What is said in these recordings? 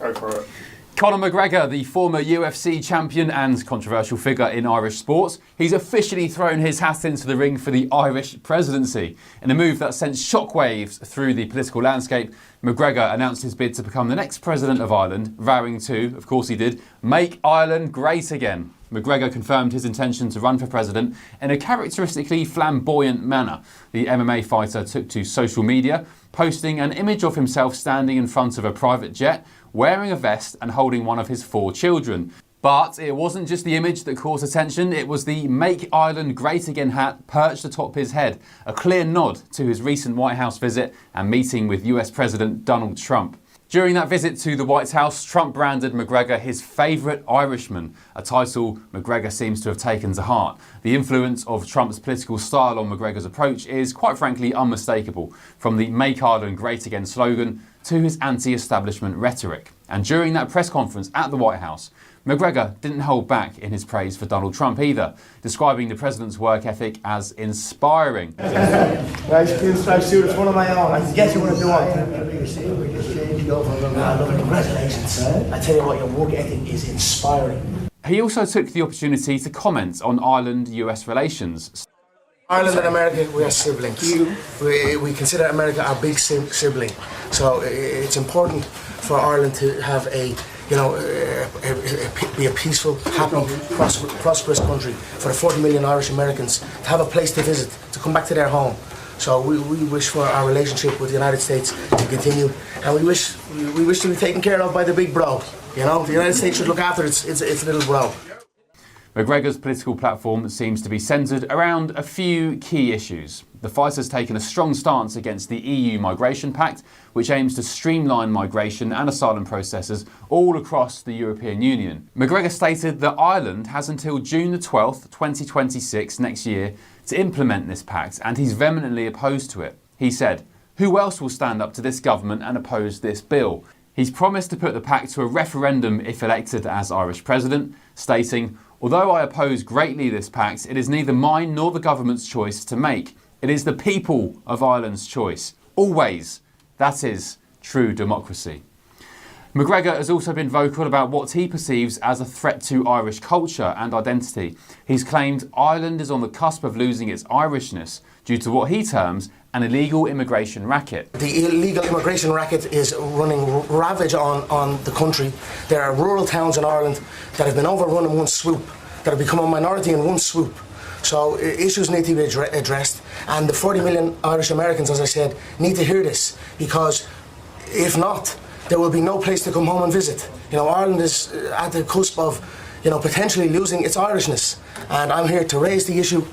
Go for it. Conor McGregor, the former UFC champion and controversial figure in Irish sports, he's officially thrown his hat into the ring for the Irish presidency. In a move that sent shockwaves through the political landscape, McGregor announced his bid to become the next president of Ireland, vowing to, of course he did, make Ireland great again. McGregor confirmed his intention to run for president in a characteristically flamboyant manner. The MMA fighter took to social media, posting an image of himself standing in front of a private jet, wearing a vest and holding one of his 4 children. But it wasn't just the image that caused attention, it was the Make Ireland Great Again hat perched atop his head, a clear nod to his recent White House visit and meeting with US President Donald Trump. During that visit to the White House, Trump branded McGregor his favourite Irishman, a title McGregor seems to have taken to heart. The influence of Trump's political style on McGregor's approach is, quite frankly, unmistakable, from the Make Ireland Great Again slogan to his anti-establishment rhetoric. And during that press conference at the White House, McGregor didn't hold back in his praise for Donald Trump either, describing the president's work ethic as inspiring. Nice kids, nice suit, it's one of my own. I guess you want to do one. Congratulations. I tell you what, your work ethic is inspiring. He also took the opportunity to comment on Ireland-US relations. Ireland and America, we are siblings. We consider America our big sibling. So it's important for Ireland to have be a peaceful, happy, prosperous country for the 40 million Irish Americans to have a place to visit, to come back to their home. So we wish for our relationship with the United States to continue, and we wish to be taken care of by the big bro. You know, the United States should look after its little bro. McGregor's political platform seems to be centred around a few key issues. The fighter's taken a strong stance against the EU Migration Pact, which aims to streamline migration and asylum processes all across the European Union. McGregor stated that Ireland has until June the 12th, 2026 next year to implement this pact, and he's vehemently opposed to it. He said, "Who else will stand up to this government and oppose this bill?" He's promised to put the pact to a referendum if elected as Irish president, stating, "Although I oppose greatly this pact, it is neither mine nor the government's choice to make. It is the people of Ireland's choice. Always. That is true democracy." McGregor has also been vocal about what he perceives as a threat to Irish culture and identity. He's claimed Ireland is on the cusp of losing its Irishness due to what he terms an illegal immigration racket. The illegal immigration racket is running ravage on the country. There are rural towns in Ireland that have been overrun in one swoop, that have become a minority in one swoop. So issues need to be addressed, and the 40 million Irish Americans, as I said, need to hear this, because if not, there will be no place to come home and visit. You know, Ireland is at the cusp of, potentially losing its Irishness, and I'm here to raise the issue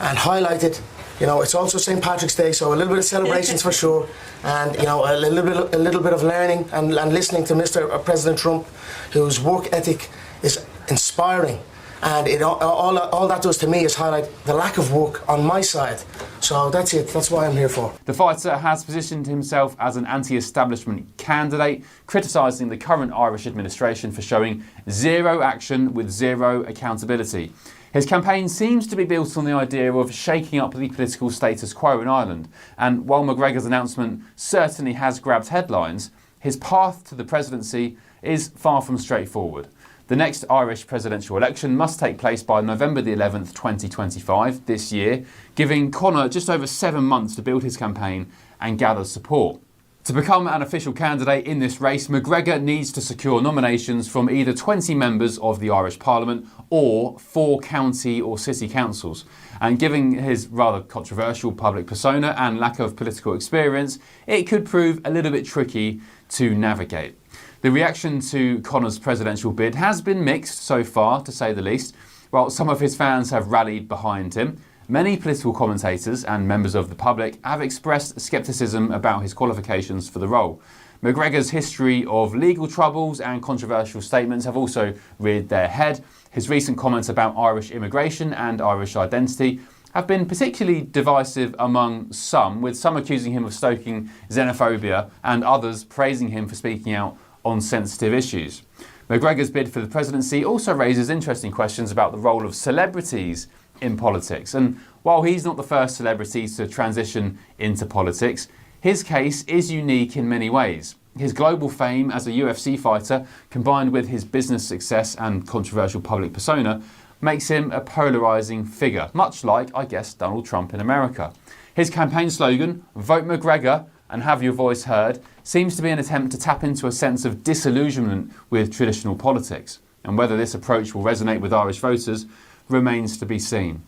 and highlight it. You know, it's also St. Patrick's Day, so a little bit of celebrations for sure, and a little bit of learning and listening to Mr. President Trump, whose work ethic is inspiring. And all that does to me is highlight the lack of work on my side. So that's it. That's what I'm here for. The fighter has positioned himself as an anti-establishment candidate, criticising the current Irish administration for showing zero action with zero accountability. His campaign seems to be built on the idea of shaking up the political status quo in Ireland. And while McGregor's announcement certainly has grabbed headlines, his path to the presidency is far from straightforward. The next Irish presidential election must take place by November the 11th, 2025, this year, giving Conor just over 7 months to build his campaign and gather support. To become an official candidate in this race, McGregor needs to secure nominations from either 20 members of the Irish Parliament or 4 county or city councils. And given his rather controversial public persona and lack of political experience, it could prove a little bit tricky to navigate. The reaction to Conor's presidential bid has been mixed so far, to say the least. While some of his fans have rallied behind him, many political commentators and members of the public have expressed scepticism about his qualifications for the role. McGregor's history of legal troubles and controversial statements have also reared their head. His recent comments about Irish immigration and Irish identity have been particularly divisive among some, with some accusing him of stoking xenophobia and others praising him for speaking out on sensitive issues. McGregor's bid for the presidency also raises interesting questions about the role of celebrities in politics. And while he's not the first celebrity to transition into politics, his case is unique in many ways. His global fame as a UFC fighter, combined with his business success and controversial public persona, makes him a polarising figure, much like, I guess, Donald Trump in America. His campaign slogan, "Vote McGregor and have your voice heard," seems to be an attempt to tap into a sense of disillusionment with traditional politics. And whether this approach will resonate with Irish voters remains to be seen.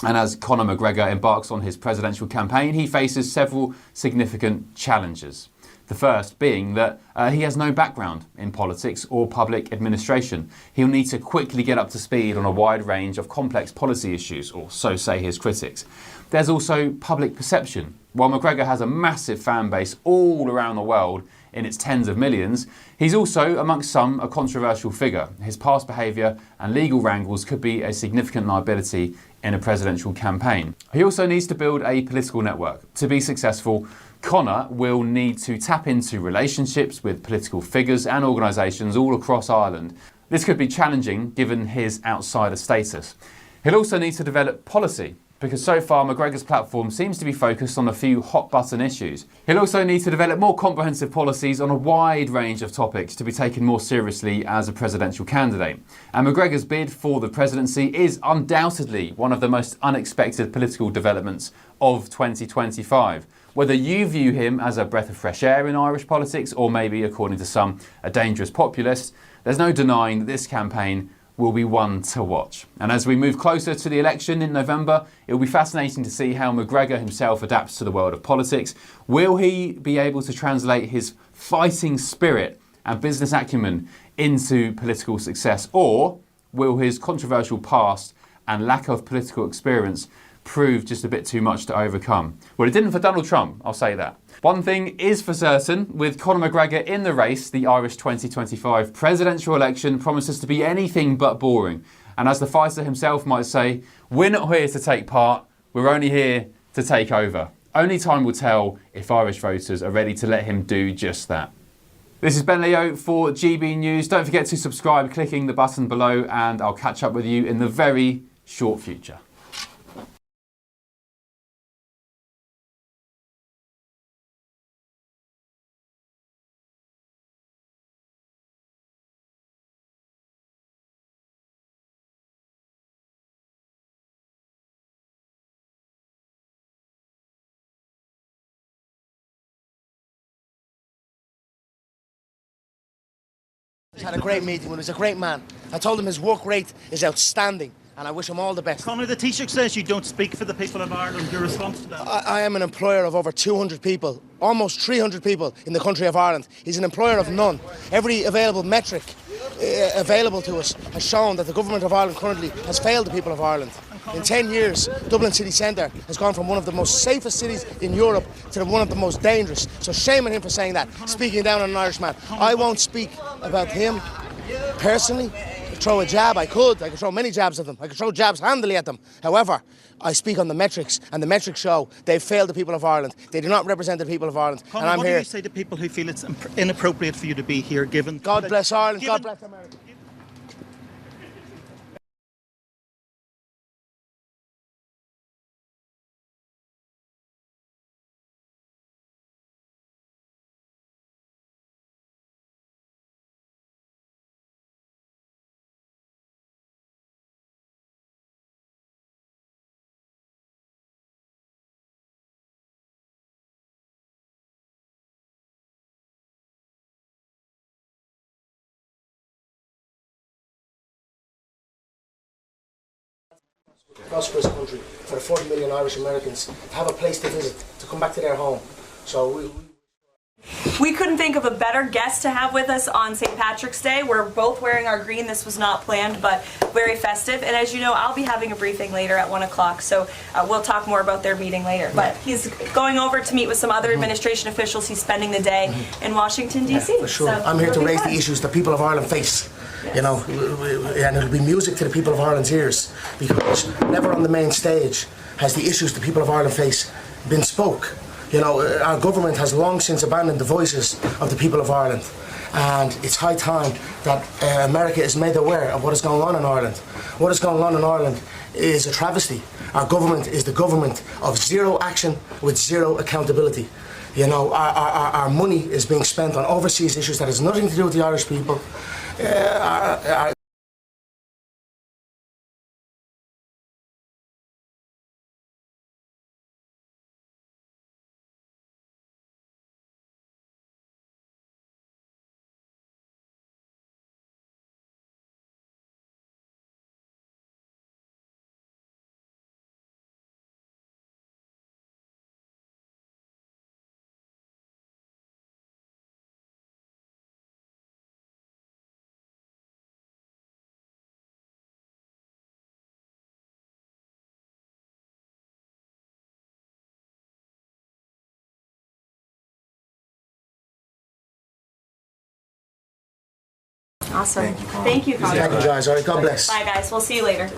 And as Conor McGregor embarks on his presidential campaign, he faces several significant challenges. The first being that he has no background in politics or public administration. He'll need to quickly get up to speed on a wide range of complex policy issues, or so say his critics. There's also public perception. While McGregor has a massive fan base all around the world in its tens of millions, he's also, amongst some, a controversial figure. His past behaviour and legal wrangles could be a significant liability in a presidential campaign. He also needs to build a political network. To be successful, Conor will need to tap into relationships with political figures and organisations all across Ireland. This could be challenging given his outsider status. He'll also need to develop policy, because so far McGregor's platform seems to be focused on a few hot-button issues. He'll also need to develop more comprehensive policies on a wide range of topics to be taken more seriously as a presidential candidate. And McGregor's bid for the presidency is undoubtedly one of the most unexpected political developments of 2025. Whether you view him as a breath of fresh air in Irish politics, or maybe, according to some, a dangerous populist, there's no denying that this campaign will be one to watch. And as we move closer to the election in November, it will be fascinating to see how McGregor himself adapts to the world of politics. Will he be able to translate his fighting spirit and business acumen into political success, or will his controversial past and lack of political experience prove just a bit too much to overcome? Well, it didn't for Donald Trump, I'll say that. One thing is for certain, with Conor McGregor in the race, the Irish 2025 presidential election promises to be anything but boring. And as the fighter himself might say, we're not here to take part, we're only here to take over. Only time will tell if Irish voters are ready to let him do just that. This is Ben Leo for GB News. Don't forget to subscribe clicking the button below, and I'll catch up with you in the very short future. Had a great meeting with him. He's a great man. I told him his work rate is outstanding, and I wish him all the best. Conor, the Taoiseach says you don't speak for the people of Ireland. Your response to that? I am an employer of over 200 people, almost 300 people in the country of Ireland. He's an employer of none. Every available metric available to us has shown that the government of Ireland currently has failed the people of Ireland. In 10 years, Dublin city centre has gone from one of the most safest cities in Europe to one of the most dangerous. So shame on him for saying that, speaking down on an Irishman. I won't speak about him personally. Throw a jab, I could throw many jabs at them. I could throw jabs handily at them. However, I speak on the metrics, and the metrics show they've failed the people of Ireland. They do not represent the people of Ireland. Conor, and I'm what here. do you say to people who feel it's inappropriate for you to be here, given... God bless Ireland, God bless America. Prosperous country for the 40 million Irish Americans to have a place to visit, to come back to their home. So we couldn't think of a better guest to have with us on St. Patrick's Day. We're both wearing our green. This was not planned, but very festive. And as you know, I'll be having a briefing later at 1 o'clock, so we'll talk more about their meeting later. But he's going over to meet with some other administration officials. He's spending the day in Washington, D.C. Yeah, for sure. So I'm here to raise the issues that people of Ireland face. You know, and it'll be music to the people of Ireland's ears, because never on the main stage has the issues the people of Ireland face been spoke. You know, our government has long since abandoned the voices of the people of Ireland, and it's high time that America is made aware of what is going on in Ireland. What is going on in Ireland is a travesty. Our government is the government of zero action with zero accountability. You know, our money is being spent on overseas issues that has nothing to do with the Irish people. Awesome. Thank you, Conor. Thank you, guys. All right, God bless. Bye, guys. We'll see you later.